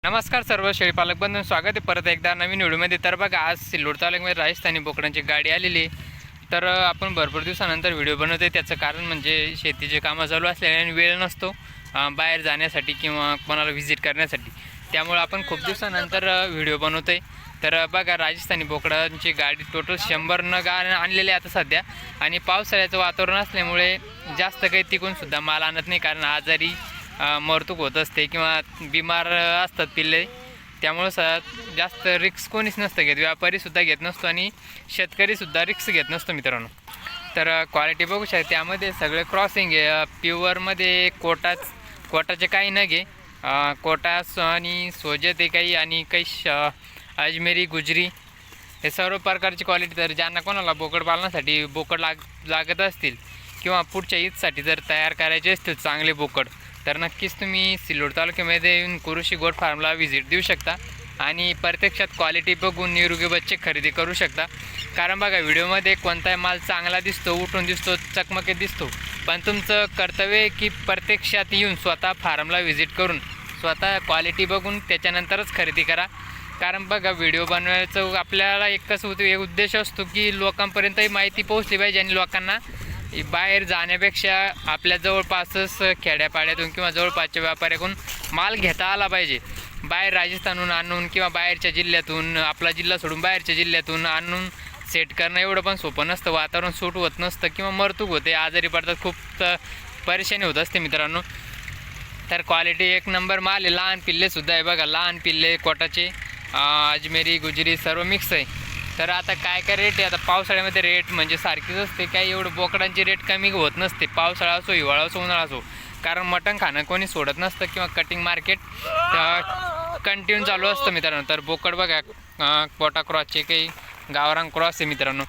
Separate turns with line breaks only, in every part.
नमस्कार सर्व शेळीपालक बंधूंनो, स्वागत आहे परत एकदा नवीन व्हिडिओमध्ये। तर बघा, आज सिल्लोड तालुक्यामध्ये राजस्थानी बोकडांची गाडी आलेली आहे। तर आपण भरपूर दिवसानंतर व्हिडिओ बनवतोय। त्याचं कारण म्हणजे शेतीचे कामं चालू असल्याने वेळ नसतो बाहेर जाण्यासाठी किंवा कोणाला व्हिजिट करण्यासाठी, त्यामुळे आपण खूप दिवसानंतर व्हिडिओ बनवतोय। तर बघा, राजस्थानी बोकडांची गाडी टोटल 100 नग आणलेले आता सध्या, आणि पावसाळ्याचं वातावरण असल्यामुळे जास्त काही तिकून सुद्धा माल आणत नाही, कारण आजारी मरतूक होत असते किंवा बिमार असतात पिल्ले, त्यामुळे जास्त रिक्स कोणीच नसतं घेत, व्यापारीसुद्धा घेत नसतो आणि शेतकरीसुद्धा रिक्स घेत नसतो मित्रांनो। तर क्वालिटी बघू शकता, त्यामध्ये सगळे क्रॉसिंग आहे, प्युअरमध्ये कोटाचे काही नग आहे, कोटास आणि सोजत आहे काही, आणि काही अजमेरी गुजरी, हे सर्व प्रकारची क्वालिटी। तर ज्यांना कोणाला बोकड पालनासाठी बोकड लागत असतील किंवा पुढच्या ईदसाठी जर तयार करायचे असतील चांगले बोकड, तर नक्कीच तुम्ही सिल्लोड तालुक्यामध्ये येऊन कुरुशी गोट फार्मला व्हिजिट देऊ शकता आणि प्रत्यक्षात क्वालिटी बघून निरोगी बच्चे खरेदी करू शकता। कारण बघा, व्हिडिओमध्ये कोणताही माल चांगला दिसतो, उठून दिसतो, चकमकीत दिसतो, पण तुमचं कर्तव्य आहे की प्रत्यक्षात येऊन स्वतः फार्मला व्हिजिट करून स्वतः क्वालिटी बघून त्याच्यानंतरच खरेदी करा। कारण बघा, व्हिडिओ बनवायचं आपल्याला एकच एक उद्देश असतो की लोकांपर्यंतही माहिती पोहोचली पाहिजे आणि लोकांना बाहेर जाण्यापेक्षा आपल्या जवळपासच खेड्यापाड्यातून किंवा जवळपासच्या व्यापाऱ्याकडून माल घेता आला पाहिजे। बाहेर राजस्थानहून आणून किंवा बाहेरच्या जिल्ह्यातून, आपला जिल्हा सोडून बाहेरच्या जिल्ह्यातून आणून सेट करणं एवढं पण सोपं नसतं, वातावरण सूट होत नसतं किंवा मरतूक होते, आजारी पडतात, खूप परेशानी होत असते मित्रांनो। तर क्वालिटी एक नंबर माल आहे, लहान पिल्लेसुद्धा आहे बघा, लहान पिल्ले कोटाचे, अजमेरी गुजरी सर्व मिक्स आहे। तर आता काय रेट आहे, आता पावसाळ्यामध्ये रेट म्हणजे सारखीच असते, काही एवढं बोकडांची रेट कमी होत नसते, पावसाळा असो, हिवाळा असो, उन्हाळा असो, कारण मटण खाणं कोणी सोडत नसतं किंवा कटिंग मार्केट कंटिन्यू चालू असतं मित्रांनो। तर बोकड बघा, कोटा क्रॉसचे काही गावरान क्रॉस आहे मित्रांनो।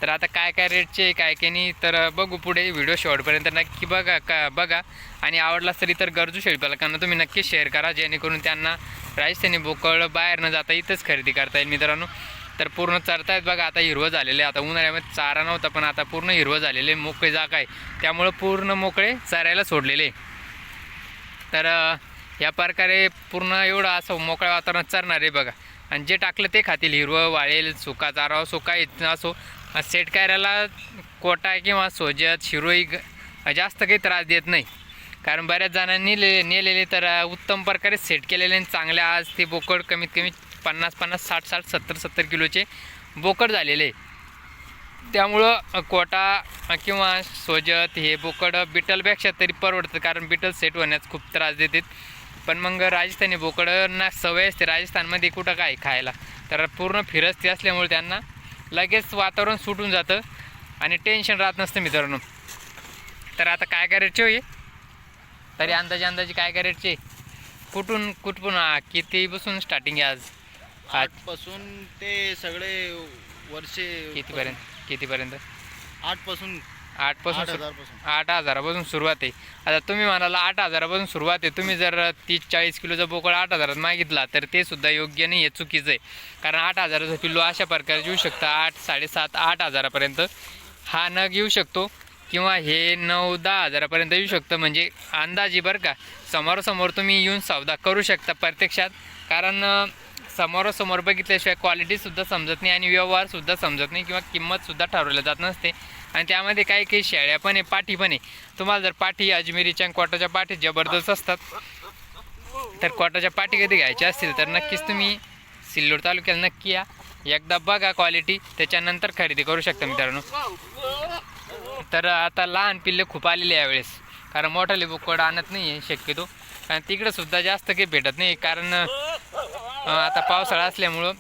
तर आता काय रेटचे काय नाही, तर बघू पुढे व्हिडिओ शेवटपर्यंत नक्की बघा आणि आवडलाच तरी तर गरजू शेळीपालकांना तुम्ही नक्की शेअर करा, जेणेकरून त्यांना राजस्थानी बोकड बाहेर न जाता इथंच खरेदी करता येईल मित्रांनो। तर पूर्ण चरतायत बघा, आता हिरवं झालेले, आता उन्हाळ्यामध्ये चारा नव्हता पण आता पूर्ण हिरवं झालेले, मोकळे जागा आहे, त्यामुळं पूर्ण मोकळे चरायला सोडलेले। तर या प्रकारे पूर्ण एवढं असं मोकळ्या वातावरणात चरणार आहे बघा, आणि जे टाकलं ते खातील, हिरवं वाळेल, सुका चारा असो, काही असो, सेट करायला कोटा किंवा सोजत शिरोई जास्त काही त्रास देत नाही, कारण बऱ्याच जणांनी नेलेले तर उत्तम प्रकारे सेट केलेले आणि चांगले आज ते बोकड कमीत कमी 50-50, 60-60, 70-70 किलोचे बोकड झालेले। त्यामुळं कोटा किंवा सोजत हे बोकड बिटलपेक्षा तरी परवडतं, कारण बिटल सेट होण्यास खूप त्रास देतात, पण मग राजस्थानी बोकडना सवय असते राजस्थानमध्ये कुठं काय खायला, तर पूर्ण फिरस्ती असल्यामुळे त्यांना लगेच वातावरण सुटून जातं आणि टेन्शन राहत नसतं मित्रांनो। तर आता काय रेटचे होईल तरी अंदाजे काय रेटचे, कुठून किती बसून स्टार्टिंग आहे आज?
8 पासून ते सगळे वर्षे
कितीपर्यंत?
8 पासून
8,000पासून सुरुवात आहे। आता तुम्ही म्हणाला 8,000पासून सुरुवात आहे, तुम्ही जर 30-40 किलोचा बोकड 8,000 मागितला तर ते सुद्धा योग्य नाही आहे, चुकीचं आहे, कारण 8,000चा पिल्लो अशा प्रकारे येऊ शकता, 8, 7.5, 8,000पर्यंत हा नग येऊ शकतो, किंवा हे 9-10 हजारापर्यंत येऊ शकतं, म्हणजे अंदाजी बरं का, समोरासमोर तुम्ही येऊन सौदा करू शकता प्रत्यक्षात, कारण समोरासमोर बघितल्याशिवाय क्वालिटीसुद्धा समजत नाही आणि व्यवहारसुद्धा समजत नाही किंवा किंमतसुद्धा ठरवल्या जात नसते। आणि त्यामध्ये काही शेळ्या पण आहे, पाठी पण आहे, तुम्हाला जर पाठी अजमेरीच्या आणि कोटाच्या पाठी जबरदस्त असतात, तर कोटाच्या पाठी कधी घ्यायच्या असतील तर नक्कीच तुम्ही सिल्लोड तालुक्याला नक्की या, एकदा बघा क्वालिटी, त्याच्यानंतर खरेदी करू शकता मित्रांनो। तर आता लहान पिल्ले खूप आलेले यावेळेस, कारण मोठाले बोकड आणत नाही आहे शक्यतो, आणि तिकडंसुद्धा जास्त काही भेटत नाही, कारण आता पावसाळा असल्यामुळं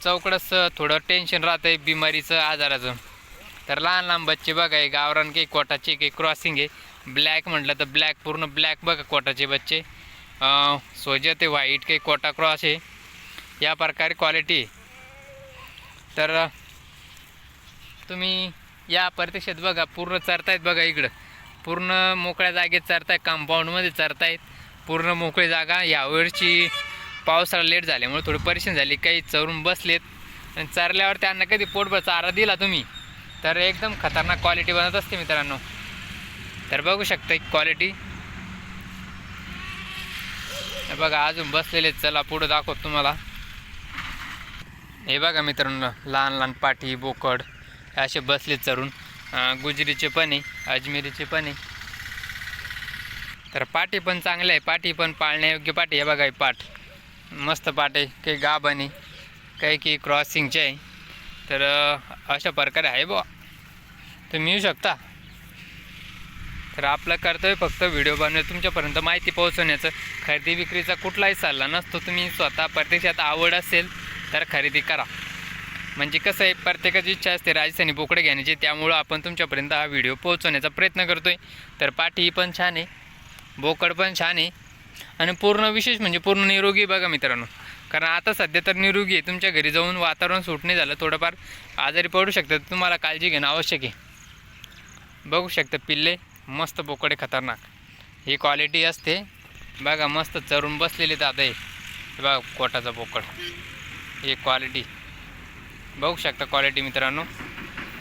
चौकडंच थोडं टेन्शन राहतं आहे बिमारीचं, आजाराचं। तर लहान बच्चे बघा, आहे गावरान काही कोटाचे काही क्रॉसिंग आहे, ब्लॅक म्हटलं तर ब्लॅक, पूर्ण ब्लॅक बघा कोटाचे बच्चे, सोजत आहे व्हाईट काही कोटा क्रॉस आहे, या प्रकारे क्वालिटी आहे। तर तुम्ही या प्रत्यक्षात बघा, पूर्ण चरतायत बघा, इकडं पूर्ण मोकळ्या जागेत चरतायत, कंपाऊंडमध्ये चरतायत, पूर्ण मोकळी जागा। यावेळची पावसाळा लेट झाल्यामुळे थोडी परेशान झाली, काही चरून बसलेत, आणि चरल्यावर त्यांना कधी पोटभर चारा दिला तुम्ही तर एकदम खतरनाक क्वालिटी बनत असते मित्रांनो। तर बघू शकता क्वालिटी, हे बघा अजून बसलेले आहेत. चला पुढं दाखवतो तुम्हाला. हे बघा मित्रांनो, लहान लहान पाठी बोकड हे असे बसले चरून. गुजरीचे पण आहे, अजमेरीचे पण आहे. तर पाठी पण चांगले आहे, पाठी पण पाळण्यायोग्य पाठी. हे बघा ही पाठ मस्त पाठ आहे, काही गाभण आहे, काही की क्रॉसिंगचे आहे. तर अशा प्रकारे आहे बुवा, तुम्ही येऊ शकता. तर आपलं कर्तव्य फक्त व्हिडिओ बनवणे, तुमच्यापर्यंत माहिती पोहोचवण्याचं. खरेदी विक्रीचा कुठलाही सल्ला नसतो. तुम्ही स्वतः प्रत्यक्षात आवड असेल तर खरेदी करा. म्हणजे कसं आहे, प्रत्येकाची इच्छा असते राजस्थानी बोकडे घेण्याची, त्यामुळं आपण तुमच्यापर्यंत हा व्हिडिओ पोहोचवण्याचा प्रयत्न करतो आहे. तर पाठी पण छान आहे, बोकड पण छान आहे आणि पूर्ण विशेष म्हणजे पूर्ण निरोगी. बघा मित्रांनो, कारण आता सध्या तर निरोगी आहे. तुमच्या घरी जाऊन वातावरण सूट नाही झालं, थोडंफार आजारी पडू शकतं, तुम्हाला काळजी घेणं आवश्यक आहे. बघू शकता पिल्ले मस्त बोकडे, खतरनाक ही क्वालिटी असते. बघा मस्त चरून बसलेले दादा आहे. बघा कोटाचा बोकड, ही क्वालिटी बघू शकता क्वालिटी मित्रांनो.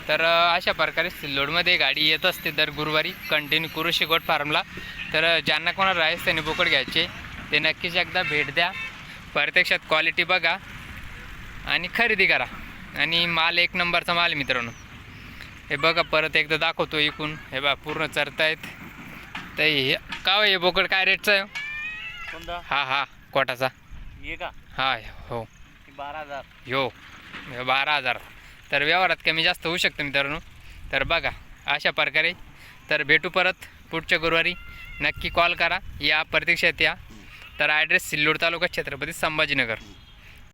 तर अशा प्रकारे सिल्लोडमध्ये गाडी येत असते दर गुरुवारी कंटिन्यू कुरुशी गोट फार्मला. तर ज्यांना कोणाला राजस्थानी बोकड घ्यायचे ते नक्कीच एकदा भेट द्या, प्रत्यक्षात क्वालिटी बघा आणि खरेदी करा. आणि माल एक नंबरचा माल मित्रांनो. हे बघा परत एकदा दाखवतो इकून. हे बघा पूर्ण चरतायत. तर हे का हे बोकड काय रेटचं आहे?
कोणता?
हा कोटाचा.
ये का?
हा हो
12,000.
हो 12,000. तर व्यवहारात कमी जास्त होऊ शकतं मित्रांनो. तर बघा अशा प्रकारे. तर भेटू परत पुढच्या गुरुवारी. नक्की कॉल करा, या प्रत्यक्षात या. तर ॲड्रेस सिल्लोड तालुका छत्रपती संभाजीनगर.